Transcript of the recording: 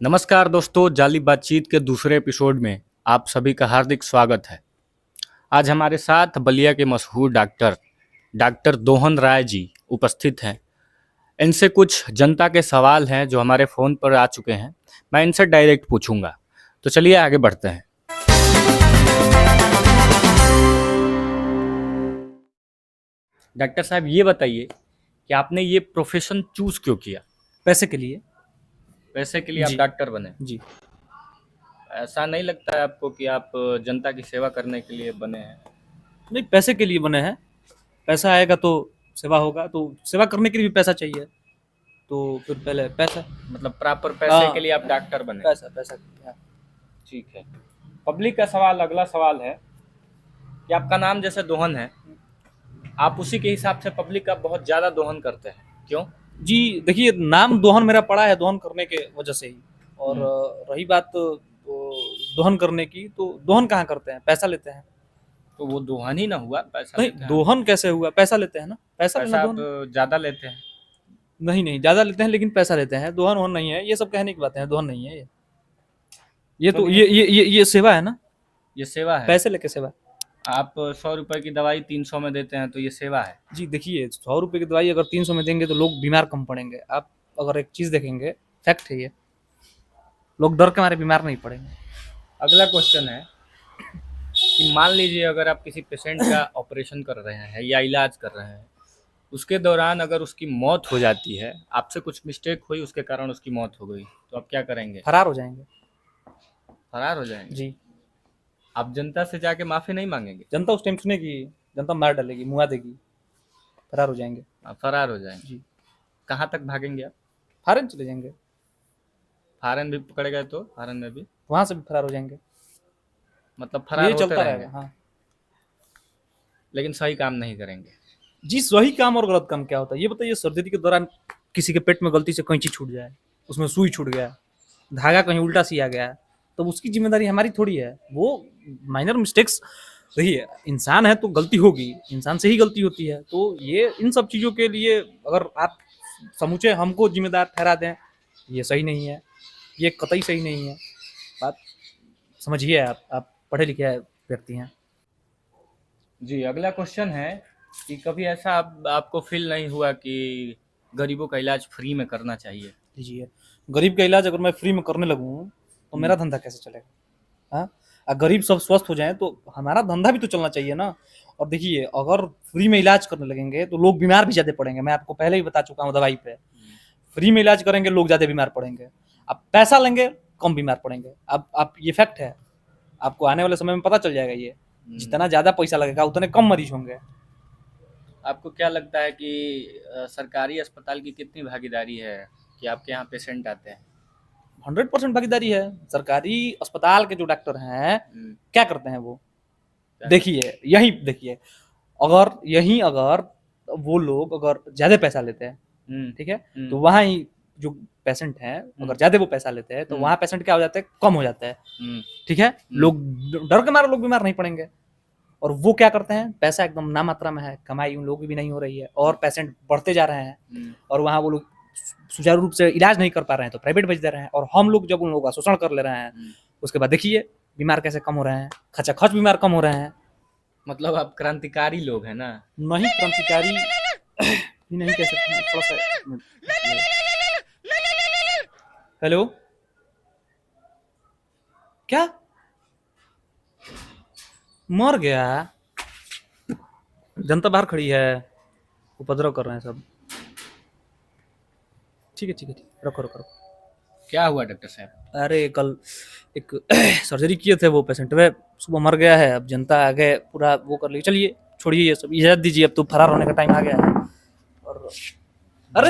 नमस्कार दोस्तों, जाली बातचीत के दूसरे एपिसोड में आप सभी का हार्दिक स्वागत है। आज हमारे साथ बलिया के मशहूर डॉक्टर डॉक्टर दोहन राय जी उपस्थित हैं। इनसे कुछ जनता के सवाल हैं जो हमारे फ़ोन पर आ चुके हैं। मैं इनसे डायरेक्ट पूछूंगा, तो चलिए आगे बढ़ते हैं। डॉक्टर साहब, ये बताइए कि आपने ये प्रोफेशन चूज़ क्यों किया? पैसे के लिए। पैसे के लिए आप जी। डॉक्टर बने? जी। ऐसा नहीं लगता है आपको कि आप जनता की सेवा करने के लिए बने हैं? नहीं, पैसे के लिए बने हैं। पैसा आएगा तो सेवा होगा, तो सेवा करने के लिए भी पैसा चाहिए, तो फिर पहले पैसा। मतलब प्रॉपर पैसे हाँ, के लिए आप डॉक्टर बने? पैसा पैसा। हाँ। ठीक है। पब्लिक का सवाल, अगला सवाल है कि आपका नाम जैसे दोहन है, आप उसी के हिसाब से पब्लिक का बहुत ज़्यादा दोहन करते हैं, क्यों? जी, देखिए, नाम दोहन मेरा पड़ा है दोहन करने के वजह से ही। और रही बात दोहन करने की, तो दोहन कहाँ करते हैं, पैसा लेते हैं। तो वो दोहन ही ना हुआ, पैसा नहीं, लेते हैं। दोहन कैसे हुआ, पैसा लेते हैं ना, पैसा लेना पैसा आप दोहन। ज़्यादा लेते हैं? नहीं नहीं, ज्यादा लेते हैं लेकिन पैसा लेते हैं, दोहन वोहन नहीं है, ये सब कहने की बातें हैं, दोहन नहीं है ये। ये क्यों तो नहीं? ये सेवा है ना, ये सेवा है। पैसे लेके सेवा। आप 100 रुपए की दवाई 300 में देते हैं, तो ये सेवा है। जी, देखिए, 100 रुपए की दवाई अगर 300 में देंगे तो लोग बीमार कम पड़ेंगे। आप अगर एक चीज़ देखेंगे, फैक्ट है ये, लोग डर के मारे बीमार नहीं पड़ेंगे। अगला क्वेश्चन है कि मान लीजिए अगर आप किसी पेशेंट का ऑपरेशन कर रहे हैं या इलाज कर रहे हैं, उसके दौरान अगर उसकी मौत हो जाती है, आपसे कुछ मिस्टेक हुई, उसके कारण उसकी मौत हो गई, तो आप क्या करेंगे? फरार हो जाएंगे। फरार हो जाएंगे? जी। आप जनता से जाके माफ़ी नहीं मांगेंगे? जनता उस टाइम सुनेगी, जनता मार डालेगी, मुआ देगी, फरार हो जाएंगे। आप फरार हो जाएंगे? जी। कहाँ तक भागेंगे आप? फॉरेन चले जाएंगे, फॉरेन भी पकड़े गए तो फॉरेन में भी वहां से भी फरार हो जाएंगे। मतलब फरार ये होते चलता रहेंगे, रहेगा। हाँ। लेकिन सही काम नहीं करेंगे? जी, सही काम और गलत काम क्या होता है ये बताइए। सर्जरी के दौरान किसी के पेट में गलती से कैंची छूट जाए, उसमें सुई छूट गया, धागा कहीं उल्टा सिया गया, तो उसकी जिम्मेदारी हमारी थोड़ी है। वो माइनर मिस्टेक्स, देखिए, इंसान है तो गलती होगी, इंसान से ही गलती होती है। तो ये इन सब चीज़ों के लिए अगर आप समूचे हमको जिम्मेदार ठहरा दें, ये सही नहीं है, ये कतई सही नहीं है। बात समझिए, आप पढ़े लिखे व्यक्ति हैं। जी, अगला क्वेश्चन है कि कभी ऐसा आपको फील नहीं हुआ कि गरीबों का इलाज फ्री में करना चाहिए? लीजिए, गरीब का इलाज अगर मैं फ्री में करने लगूँ तो मेरा धंधा कैसे चलेगा? हाँ, गरीब सब स्वस्थ हो जाएं तो हमारा धंधा भी तो चलना चाहिए ना। और देखिए, अगर फ्री में इलाज करने लगेंगे तो लोग बीमार भी ज़्यादा पड़ेंगे। मैं आपको पहले ही बता चुका हूँ दवाई पे, फ्री में इलाज करेंगे लोग ज़्यादा बीमार पड़ेंगे, अब पैसा लेंगे कम बीमार पड़ेंगे। अब आप, ये फैक्ट है, आपको आने वाले समय में पता चल जाएगा ये। जितना ज़्यादा पैसा लगेगा उतने कम मरीज होंगे। आपको क्या लगता है कि सरकारी अस्पताल की कितनी भागीदारी है कि आपके यहाँ पेशेंट आते हैं? 100% भागीदारी है। सरकारी अस्पताल के जो डॉक्टर हैं, क्या करते हैं वो, देखिए, यही देखिए, अगर वो लोग अगर ज़्यादा पैसा लेते हैं, ठीक है, तो वहाँ ही जो पेशेंट हैं, अगर ज़्यादा वो पैसा लेते हैं तो वहाँ पेशेंट क्या हो जाता है, कम हो जाता है। ठीक है, लोग डर के मारे लोग बीमार नहीं पड़ेंगे। और वो क्या करते हैं, पैसा एकदम ना मात्रा में है, कमाई उन लोगों की भी नहीं हो रही है, और पेशेंट बढ़ते जा रहे हैं, और वहाँ वो लोग सुचारू रूप से इलाज नहीं कर पा रहे हैं तो प्राइवेट भेज दे रहे हैं। और हम लोग जब उन लोगों का शोषण कर ले रहे हैं, उसके बाद देखिए बीमार कैसे कम हो रहे हैं, खचाखच बीमार कम हो रहे हैं। मतलब आप क्रांतिकारी लोग हैं ना? नहीं, क्रांतिकारी भी नहीं कह सकते हैं, थोड़ा सा। हेलो, क्या मर गया? जनता बाहर खड़ी है, उपद्रव कर रहे हैं सब। ठीक है ठीक है ठीक है, रखो रखो रखो। क्या हुआ डॉक्टर साहब? अरे, कल एक सर्जरी किए थे, वो पेशेंट वे सुबह मर गया है। अब जनता आगे पूरा वो कर ली। चलिए, छोड़िए ये सब, इजाज़त दीजिए, अब तो फरार होने का टाइम आ गया है। और अरे